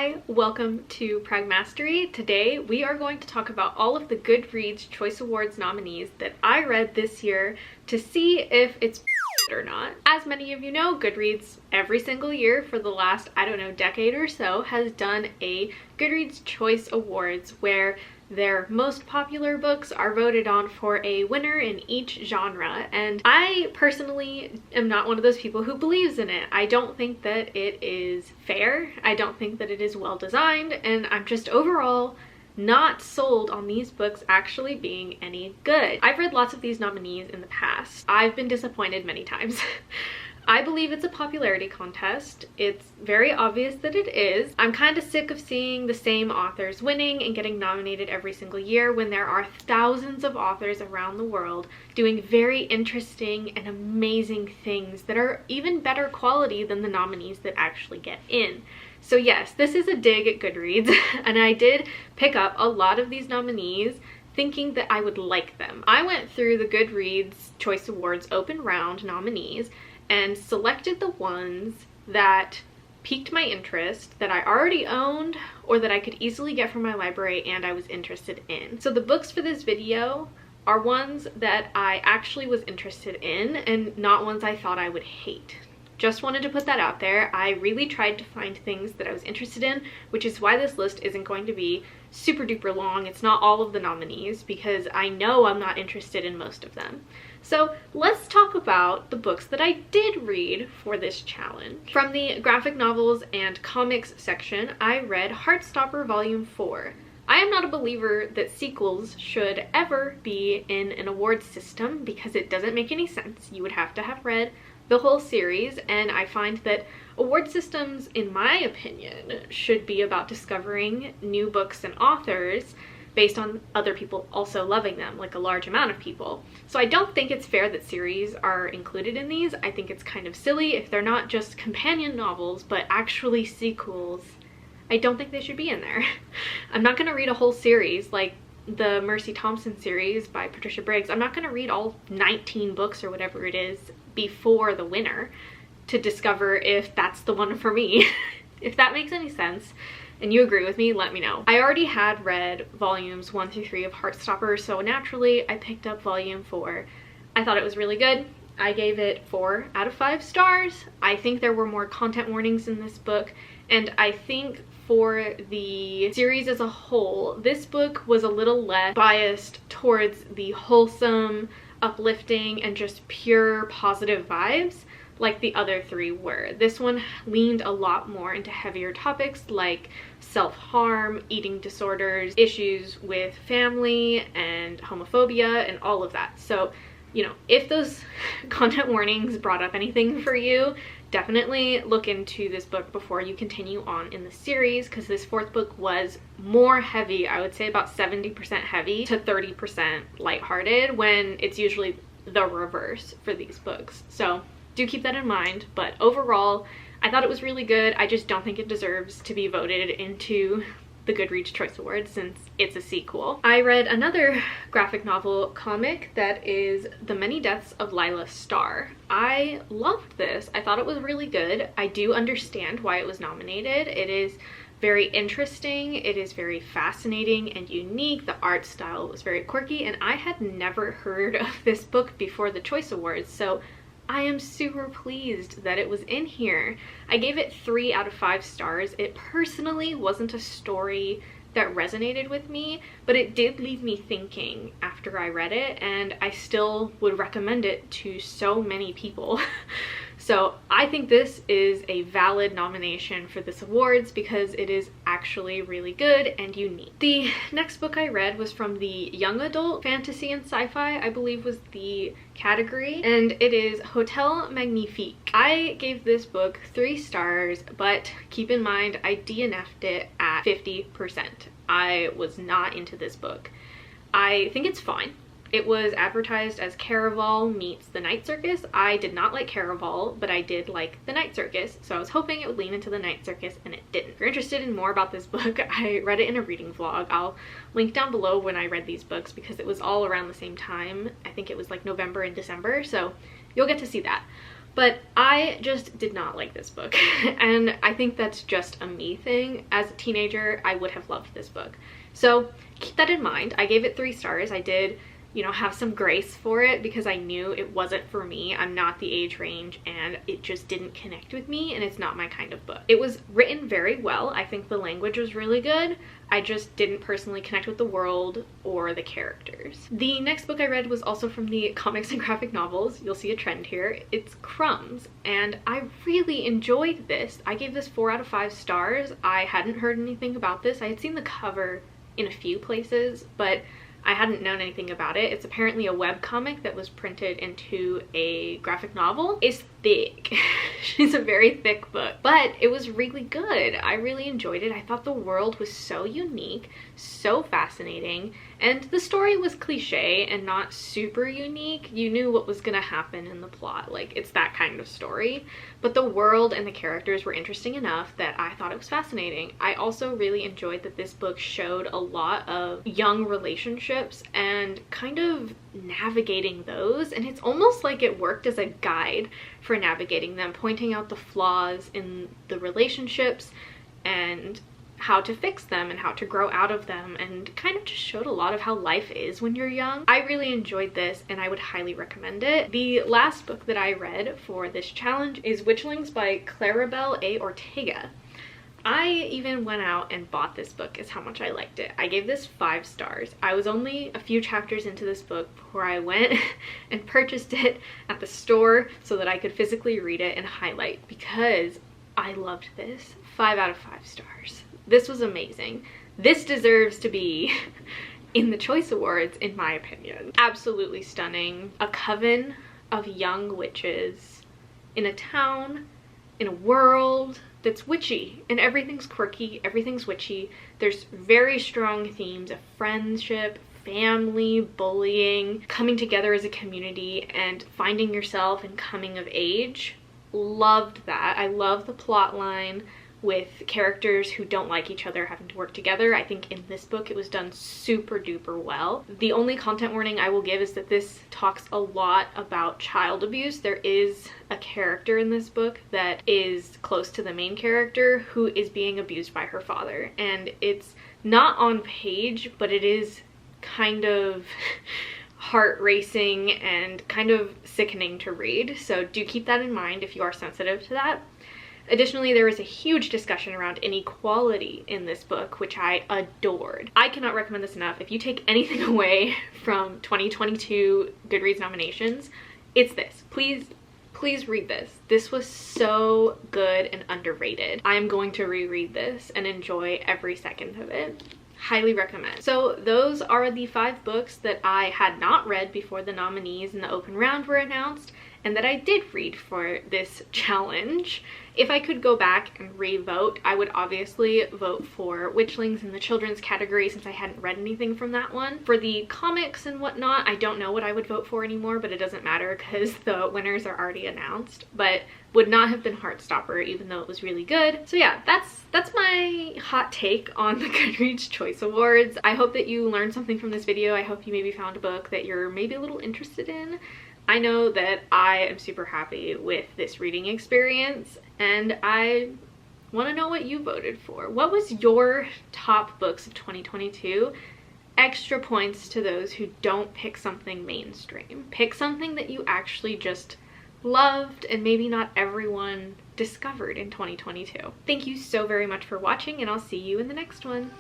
Hi, welcome to Pragmastery. Today we are going to talk about all of the Goodreads Choice Awards nominees that I read this year to see if it's or not. As many of you know, Goodreads every single year for the last, decade or so has done a Goodreads Choice Awards where their most popular books are voted on for a winner in each genre, and I personally am not one of those people who believes in it. I don't think that it is fair. I don't think that it is well designed, and I'm just overall not sold on these books actually being any good. I've read lots of these nominees in the past. I've been disappointed many times. I believe it's a popularity contest. It's very obvious that it is. I'm kind of sick of seeing the same authors winning and getting nominated every single year when there are thousands of authors around the world doing very interesting and amazing things that are even better quality than the nominees that actually get in. So yes, this is a dig at Goodreads, and I did pick up a lot of these nominees thinking that I would like them. I went through the Goodreads Choice Awards open round nominees and selected the ones that piqued my interest, that I already owned, or that I could easily get from my library and I was interested in. So the books for this video are ones that I actually was interested in and not ones I thought I would hate. Just wanted to put that out there. I really tried to find things that I was interested in, which is why this list isn't going to be super duper long. It's not all of the nominees because I know I'm not interested in most of them. So let's talk about the books that I did read for this challenge. From the graphic novels and comics section, I read Heartstopper Volume 4. I am not a believer that sequels should ever be in an award system because it doesn't make any sense. You would have to have read the whole series, and I find that award systems, in my opinion, should be about discovering new books and authors based on other people also loving them, like a large amount of people. So I don't think it's fair that series are included in these. I think it's kind of silly if they're not just companion novels, but actually sequels. I don't think they should be in there. I'm not gonna read a whole series like the Mercy Thompson series by Patricia Briggs. I'm not gonna read all 19 books or whatever it is before the winner to discover if that's the one for me. If that makes any sense and you agree with me, let me know. I already had read volumes 1 through 3 of Heartstopper, so naturally I picked up volume 4. I thought it was really good. I gave it 4 out of 5 stars. I think there were more content warnings in this book, and I think for the series as a whole, this book was a little less biased towards the wholesome, uplifting, and just pure positive vibes like the other 3 were. This one leaned a lot more into heavier topics like self-harm, eating disorders, issues with family and homophobia and all of that. So, you know, if those content warnings brought up anything for you, definitely look into this book before you continue on in the series, because this 4th book was more heavy. I would say about 70% heavy to 30% lighthearted, when it's usually the reverse for these books. So do keep that in mind, but overall I thought it was really good. I just don't think it deserves to be voted into the Goodreads Choice Awards since it's a sequel. I read another graphic novel comic that is The Many Deaths of Lila Starr. I loved this. I thought it was really good. I do understand why it was nominated. It is very interesting. It is very fascinating and unique. The art style was very quirky, and I had never heard of this book before the Choice Awards, so I am super pleased that it was in here. I gave it 3 out of 5 stars. It personally wasn't a story that resonated with me, but it did leave me thinking after I read it, and I still would recommend it to so many people. So I think this is a valid nomination for this awards because it is actually really good and unique. The next book I read was from the young adult fantasy and sci-fi, I believe was the category, and it is Hotel Magnifique. I gave this book 3 stars, but keep in mind I DNF'd it at 50%. I was not into this book. I think it's fine. It was advertised as Caraval meets The Night Circus. I did not like Caraval, but I did like The Night Circus, so I was hoping it would lean into The Night Circus, and it didn't. If you're interested in more about this book, I read it in a reading vlog. I'll link down below when I read these books because it was all around the same time. I think it was like November and December, so you'll get to see that. But I just did not like this book. And I think that's just a me thing. As a teenager, I would have loved this book. So keep that in mind. I gave it 3 stars. I did, you know, have some grace for it because I knew it wasn't for me. I'm not the age range and it just didn't connect with me, and it's not my kind of book. It was written very well. I think the language was really good. I just didn't personally connect with the world or the characters. The next book I read was also from the comics and graphic novels. You'll see a trend here. It's Crumbs, and I really enjoyed this. I gave this 4 out of 5 stars. I hadn't heard anything about this. I had seen the cover in a few places, but I hadn't known anything about it. It's apparently a webcomic that was printed into a graphic novel. It's thick. It's a very thick book, but it was really good. I really enjoyed it. I thought the world was so unique, so fascinating, and the story was cliche and not super unique. You knew what was gonna happen in the plot. Like, it's that kind of story, but the world and the characters were interesting enough that I thought it was fascinating. I also really enjoyed that this book showed a lot of young relationships and kind of navigating those, and it's almost like it worked as a guide for navigating them, pointing out the flaws in the relationships and how to fix them and how to grow out of them, and kind of just showed a lot of how life is when you're young. I really enjoyed this and I would highly recommend it. The last book that I read for this challenge is Witchlings by Claribel A. Ortega. I even went out and bought this book, is how much I liked it. I gave this 5 stars. I was only a few chapters into this book before I went and purchased it at the store so that I could physically read it and highlight, because I loved this. 5 out of 5 stars. This was amazing. This deserves to be in the Choice Awards, in my opinion. Absolutely stunning. A coven of young witches in a town, in a world that's witchy, and everything's quirky, everything's witchy. There's very strong themes of friendship, family, bullying, coming together as a community, and finding yourself and coming of age. Loved that. I love the plot line with characters who don't like each other having to work together. I think in this book it was done super duper well. The only content warning I will give is that this talks a lot about child abuse. There is a character in this book that is close to the main character who is being abused by her father, and it's not on page, but it is kind of heart racing and kind of sickening to read, so do keep that in mind if you are sensitive to that. Additionally, there is a huge discussion around inequality in this book, which I adored. I cannot recommend this enough. If you take anything away from 2022 Goodreads nominations, it's this. Please read this. This was so good and underrated. I am going to reread this and enjoy every second of it. Highly recommend. So those are the 5 books that I had not read before the nominees and the open round were announced, and that I did read for this challenge. If I could go back and re-vote, I would obviously vote for Witchlings in the children's category, since I hadn't read anything from that one. For the comics and whatnot, I don't know what I would vote for anymore, but it doesn't matter because the winners are already announced. But would not have been Heartstopper, even though it was really good. So yeah, that's my hot take on the Goodreads Choice Awards. I hope that you learned something from this video. I hope you maybe found a book that you're maybe a little interested in. I know that I am super happy with this reading experience, and I want to know what you voted for. What was your top books of 2022? Extra points to those who don't pick something mainstream. Pick something that you actually just loved and maybe not everyone discovered in 2022. Thank you so very much for watching, and I'll see you in the next one.